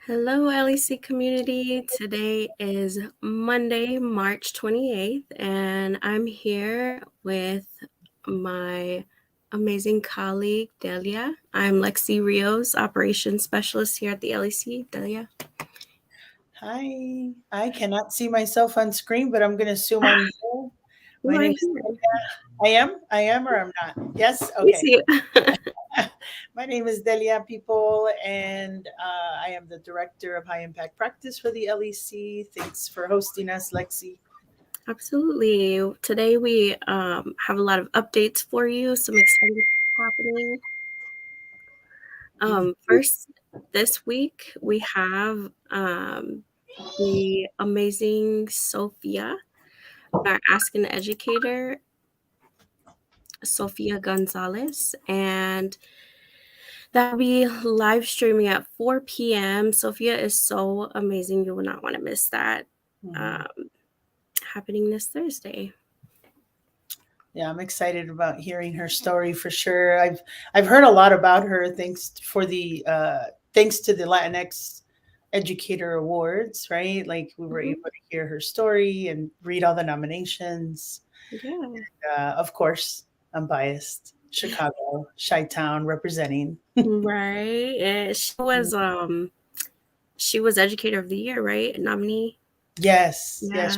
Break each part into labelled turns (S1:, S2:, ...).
S1: Hello, LEC community. Today is Monday, March 28th, and I'm here with my amazing colleague, Delia. I'm Lexi Rios, Operations Specialist here at the LEC. Delia.
S2: Hi. I cannot see myself on screen, but I'm going to assume I'm here.
S1: You
S2: My
S1: are
S2: name is
S1: here.
S2: Delia. I am, or I'm not? Yes?
S1: We
S2: Okay.
S1: see you.
S2: My name is Delia People, and I am the Director of High Impact Practice for the LEC. Thanks for hosting us, Lexi.
S1: Absolutely. Today we have a lot of updates for you, some exciting stuff happening. First, this week we have the amazing Sophia, our Ask an Educator, Sophia Gonzalez, and that'll be live streaming at 4 p.m. Sophia is so amazing. You will not want to miss that. Happening this Thursday.
S2: Yeah, I'm excited about hearing her story for sure. I've heard a lot about her thanks to the Latinx Educator Awards, right? Like we were able to hear her story and read all the nominations.
S1: Yeah.
S2: Of course, I'm biased. Chicago, Chi-Town representing.
S1: Right. And she was Educator of the Year, right? Nominee.
S2: Yes,
S1: Yeah.
S2: yes.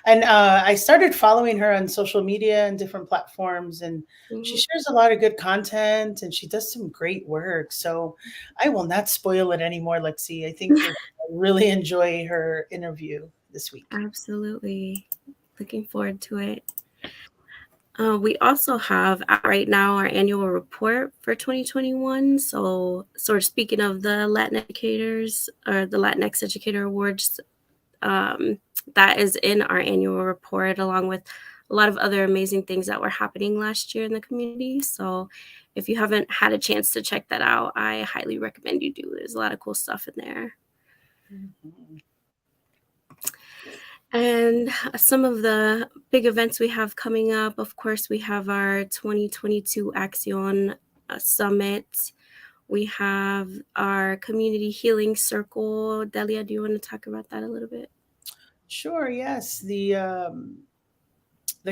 S2: And I started following her on social media and different platforms, and she shares a lot of good content and she does some great work. So I will not spoil it anymore, Lexi. I think you're going to really enjoy her interview this week.
S1: Absolutely. Looking forward to it. We also have right now our annual report for 2021. So, sort of speaking of the Latin educators or the Latinx Educator Awards, that is in our annual report, along with a lot of other amazing things that were happening last year in the community. So, if you haven't had a chance to check that out, I highly recommend you do. There's a lot of cool stuff in there.
S2: Mm-hmm.
S1: And some of the big events we have coming up, of course, we have our 2022 Axion Summit. We have our Community Healing Circle. Delia, do you want to talk about that a little bit?
S2: Sure, yes. The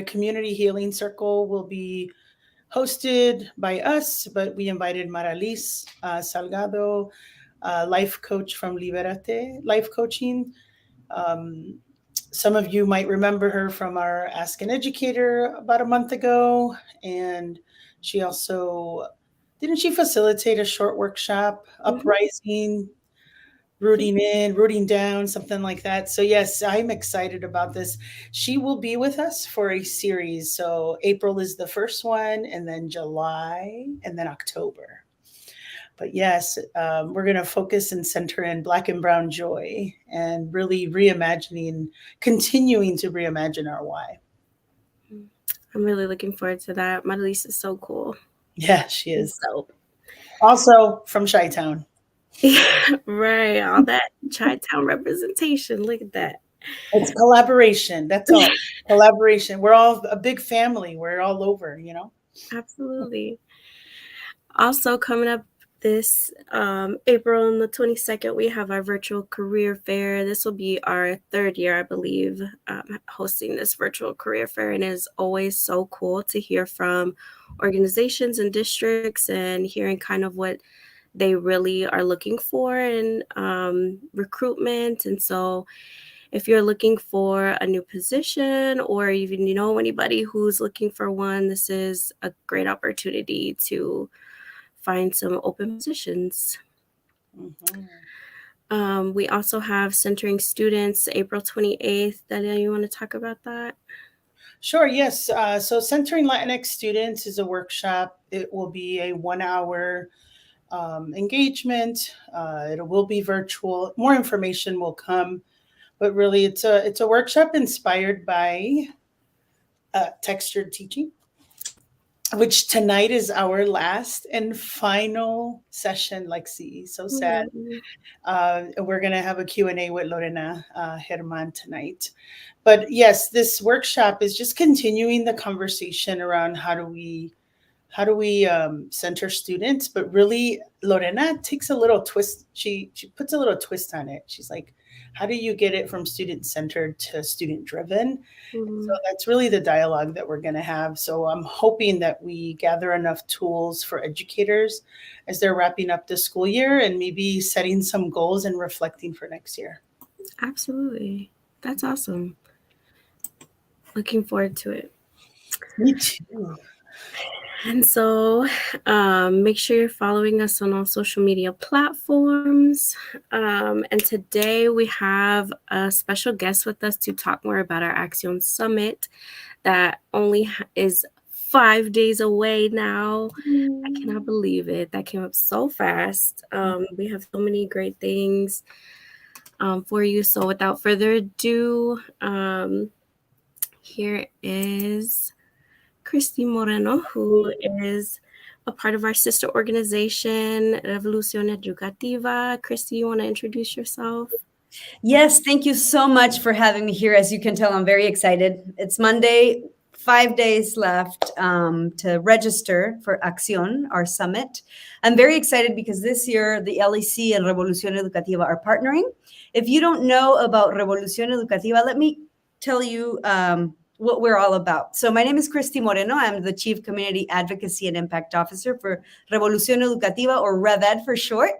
S2: Community Healing Circle will be hosted by us, but we invited Maralis Salgado, life coach from Liberate Life Coaching. Um, some of you might remember her from our Ask an Educator about a month ago. And she also, didn't she facilitate a short workshop, Uprising, Rooting in, Rooting down, something like that. So, yes, I'm excited about this. She will be with us for a series. So, April is the first one, and then July, and then October. But yes, we're going to focus and center in Black and Brown joy and really continuing to reimagine our why.
S1: I'm really looking forward to that. Madelise is so cool.
S2: Yeah, she
S1: She's
S2: is.
S1: dope.
S2: Also from Chi-Town.
S1: Right. All that Chi-Town representation. Look at that.
S2: It's collaboration. That's all. Collaboration. We're all a big family. We're all over, you know?
S1: Absolutely. Also coming up this April on the 22nd, we have our virtual career fair. This will be our third year, I believe, hosting this virtual career fair, and it is always so cool to hear from organizations and districts and hearing kind of what they really are looking for in recruitment. And so if you're looking for a new position or even you know anybody who's looking for one, this is a great opportunity to find some open positions. We also have Centering Students April 28th. Delia, you want to talk about that?
S2: Sure, yes. So Centering Latinx Students is a workshop. It will be a 1 hour engagement. It will be virtual. More information will come, but really it's a workshop inspired by textured teaching, which tonight is our last and final session, Lexi. So sad. We're going to have a Q&A with Lorena Herman tonight. But yes, this workshop is just continuing the conversation around how do we center students, but really Lorena takes a little twist. She puts a little twist on it. She's like, how do you get it from student centered to student driven? So
S1: Mhm.
S2: that's really the dialogue that we're going to have. So I'm hoping that we gather enough tools for educators as they're wrapping up the school year and maybe setting some goals and reflecting for next year.
S1: Absolutely. That's awesome. Looking forward to it.
S2: Me too.
S1: And so make sure you're following us on all social media platforms. And today we have a special guest with us to talk more about our Axion Summit that only is 5 days away now. I cannot believe it. That came up so fast. We have so many great things for you. So without further ado, here is Christy Moreno, who is a part of our sister organization, Revolución Educativa. Christy, you want to introduce yourself?
S3: Yes, thank you so much for having me here. As you can tell, I'm very excited. It's Monday, 5 days left to register for Axion, our summit. I'm very excited because this year the LEC and Revolución Educativa are partnering. If you don't know about Revolución Educativa, let me tell you what we're all about. So my name is Christy Moreno. I'm the Chief Community Advocacy and Impact Officer for Revolución Educativa, or RevEd for short.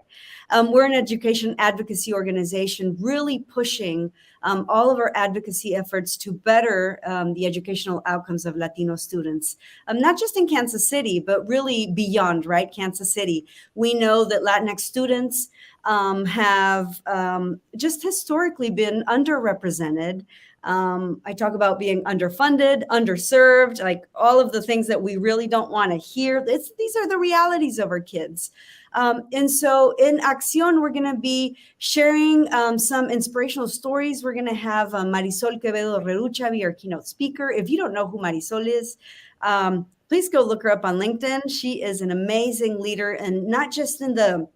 S3: We're an education advocacy organization really pushing all of our advocacy efforts to better the educational outcomes of Latino students, not just in Kansas City, but really beyond, right? Kansas City. We know that Latinx students have just historically been underrepresented. I talk about being underfunded, underserved, like all of the things that we really don't want to hear. These are the realities of our kids. And so in Axion, we're going to be sharing some inspirational stories. We're going to have Marisol Quevedo Rerucha be our keynote speaker. If you don't know who Marisol is, please go look her up on LinkedIn. She is an amazing leader, and not just in the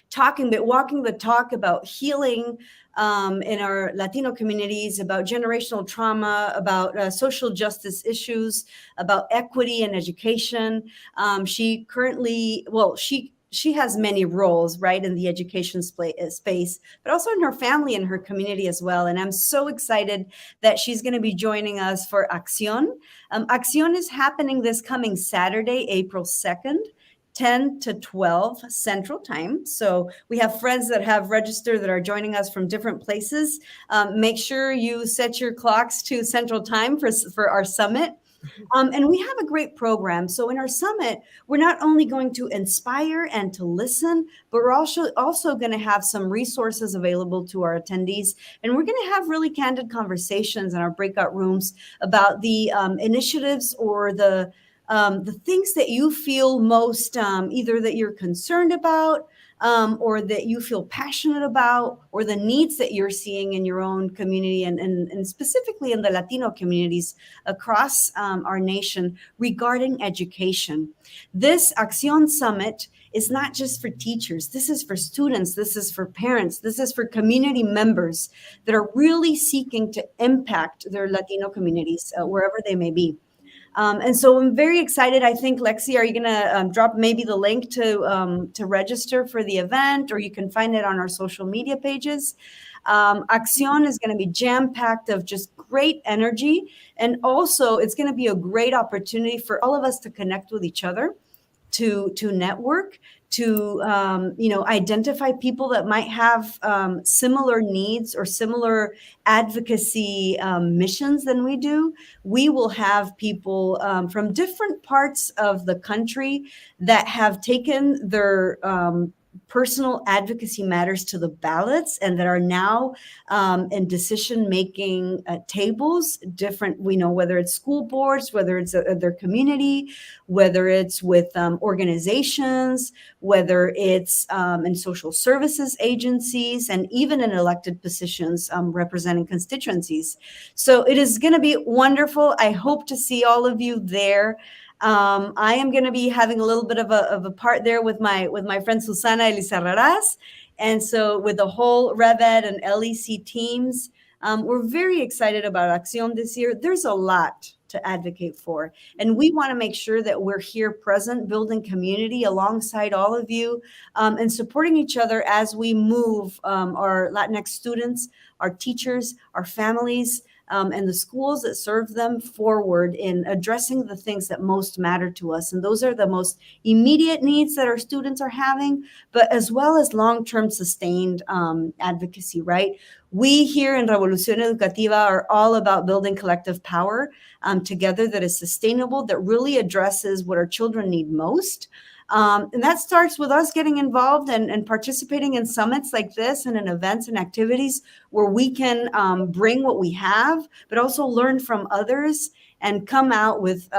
S3: talking, but walking the talk about healing in our Latino communities, about generational trauma, about social justice issues, about equity and education. She currently, she has many roles, right, in the education space, but also in her family and her community as well. And I'm so excited that she's going to be joining us for Axion. Axion is happening this coming Saturday, April 2nd. 10 to 12 Central Time. So we have friends that have registered that are joining us from different places. Make sure you set your clocks to Central Time for our summit. And we have a great program. So in our summit, we're not only going to inspire and to listen, but we're also going to have some resources available to our attendees. And we're going to have really candid conversations in our breakout rooms about the initiatives or the things that you feel most either that you're concerned about or that you feel passionate about, or the needs that you're seeing in your own community and specifically in the Latino communities across our nation regarding education. This Axion Summit is not just for teachers. This is for students. This is for parents. This is for community members that are really seeking to impact their Latino communities wherever they may be. And so I'm very excited. I think, Lexi, are you going to drop maybe the link to register for the event, or you can find it on our social media pages. Axion is going to be jam-packed of just great energy. And also, it's going to be a great opportunity for all of us to connect with each other, to network, to identify people that might have similar needs or similar advocacy missions than we do. We will have people from different parts of the country that have taken their personal advocacy matters to the ballots and that are now in decision-making tables, different, whether it's school boards, whether it's their community, whether it's with organizations, whether it's in social services agencies, and even in elected positions representing constituencies. So it is going to be wonderful. I hope to see all of you there. I am going to be having a little bit of a part there with my friend Susana Elizarraraz. And so with the whole RevEd and LEC teams, we're very excited about Axion this year. There's a lot to advocate for. And we want to make sure that we're here present, building community alongside all of you, and supporting each other as we move our Latinx students, our teachers, our families, and the schools that serve them forward in addressing the things that most matter to us. And those are the most immediate needs that our students are having, but as well as long-term sustained advocacy, right? We here in Revolución Educativa are all about building collective power together that is sustainable, that really addresses what our children need most. And that starts with us getting involved and participating in summits like this and in events and activities where we can bring what we have, but also learn from others and come out with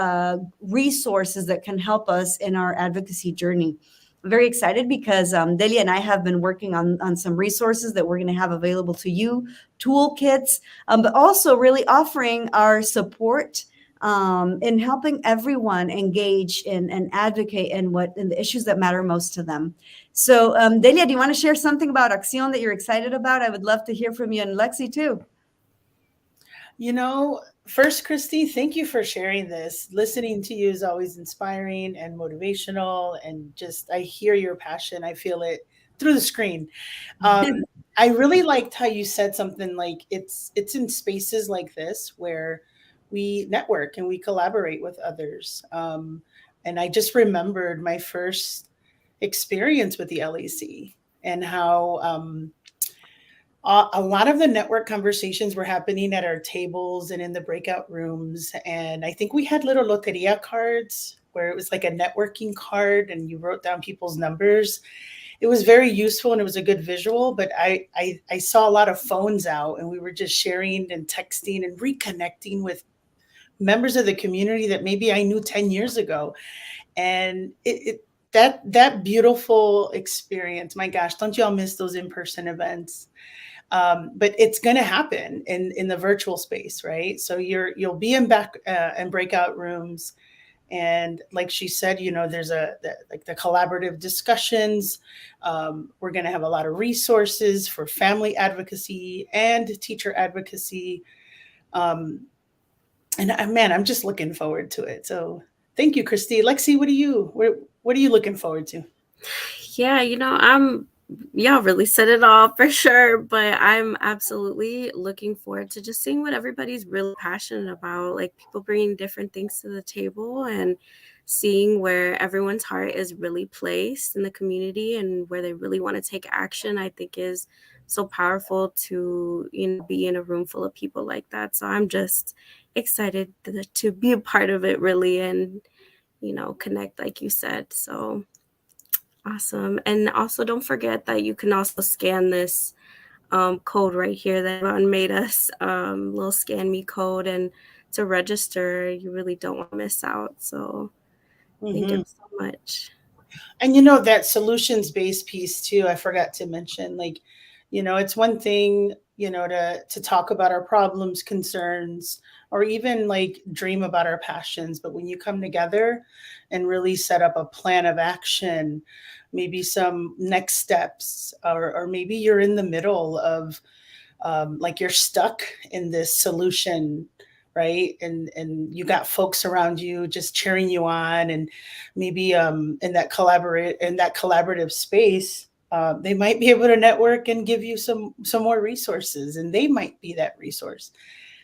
S3: resources that can help us in our advocacy journey. I'm very excited because Delia and I have been working on some resources that we're going to have available to you, toolkits, but also really offering our support in helping everyone engage and advocate in the issues that matter most to them. So Delia, do you want to share something about Axion that you're excited about? I would love to hear from you, and Lexi too.
S2: First, Christy, thank you for sharing this. Listening to you is always inspiring and motivational, and just I hear your passion. I feel it through the screen. I really liked how you said something like it's in spaces like this where we network and we collaborate with others. And I just remembered my first experience with the LEC and how a lot of the network conversations were happening at our tables and in the breakout rooms. And I think we had little loteria cards where it was like a networking card and you wrote down people's numbers. It was very useful and it was a good visual, but I saw a lot of phones out and we were just sharing and texting and reconnecting with members of the community that maybe I knew 10 years ago. And that beautiful experience, my gosh, don't y'all miss those in-person events? But it's going to happen in the virtual space, right? So you'll be in breakout rooms. And like she said, there's the collaborative discussions. We're going to have a lot of resources for family advocacy and teacher advocacy. And man, I'm just looking forward to it. So thank you, Christy. Lexi, what are you looking forward to?
S1: Yeah, y'all really said it all for sure, but I'm absolutely looking forward to just seeing what everybody's really passionate about, like people bringing different things to the table and seeing where everyone's heart is really placed in the community and where they really want to take action. I think is so powerful to be in a room full of people like that. So I'm just excited to be a part of it really and connect like you said. So awesome. And also don't forget that you can also scan this code right here that Ron made us, little scan me code, and to register. You really don't want to miss out. So thank you so much.
S2: And that solutions-based piece too, I forgot to mention, it's one thing, to talk about our problems, concerns, or even dream about our passions. But when you come together and really set up a plan of action, maybe some next steps, or maybe you're in the middle of you're stuck in this solution, right? And you got folks around you just cheering you on, and maybe in that collaborative space, they might be able to network and give you some more resources, and they might be that resource.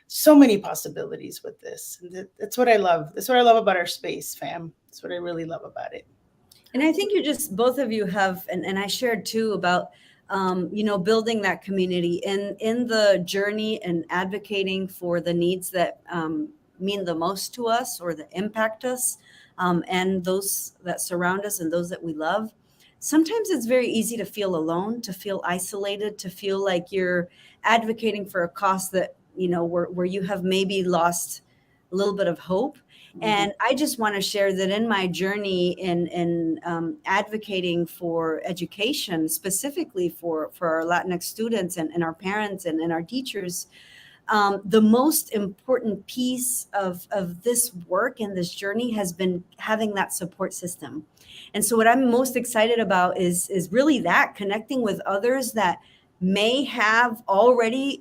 S2: So many possibilities with this. And that's what I love. That's what I love about our space, fam. That's what I really love about it.
S3: And I think both of you have, and I shared too about, building that community in the journey and advocating for the needs that mean the most to us or that impact us, and those that surround us and those that we love. Sometimes it's very easy to feel alone, to feel isolated, to feel like you're advocating for a cause that, where you have maybe lost a little bit of hope. Mm-hmm. And I just want to share that in my journey in advocating for education, specifically for our Latinx students and our parents and our teachers, the most important piece of this work and this journey has been having that support system. And so what I'm most excited about is really that, connecting with others that may have already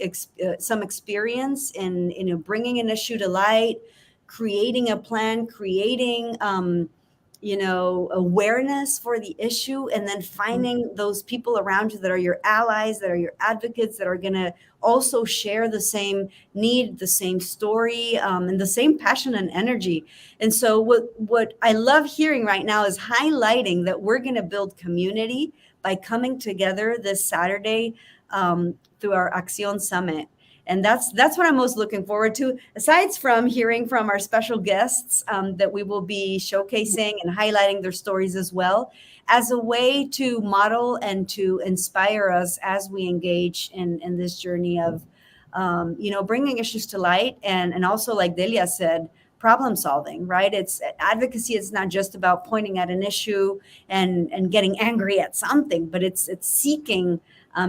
S3: some experience in bringing an issue to light, creating a plan, creating, awareness for the issue, and then finding those people around you that are your allies, that are your advocates, that are going to also share the same need, the same story, and the same passion and energy. And so what I love hearing right now is highlighting that we're going to build community by coming together this Saturday through our Axion Summit. And that's what I'm most looking forward to, aside from hearing from our special guests that we will be showcasing and highlighting their stories as well, as a way to model and to inspire us as we engage in this journey of, bringing issues to light, and also, like Delia said, problem solving, right? It's advocacy. It's not just about pointing at an issue and getting angry at something, but it's seeking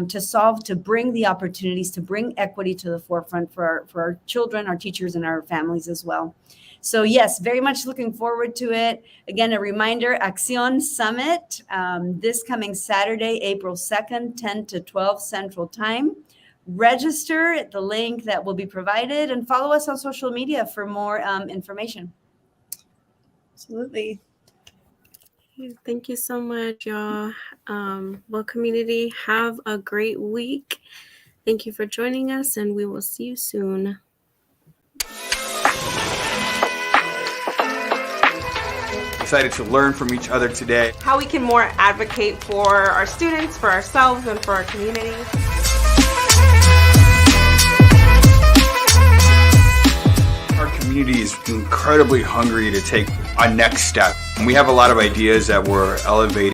S3: to solve, to bring the opportunities, to bring equity to the forefront for our children, our teachers, and our families as well. So yes, very much looking forward to it. Again, a reminder, Axion Summit, this coming Saturday, April 2nd, 10 to 12 Central Time. Register at the link that will be provided, and follow us on social media for more information.
S2: Absolutely.
S1: Thank you so much, y'all. Well, community, have a great week. Thank you for joining us, and we will see you soon.
S4: Excited to learn from each other today.
S5: How we can more advocate for our students, for ourselves, and for our community.
S4: Our community is incredibly hungry to take a next step. And we have a lot of ideas that we're elevating.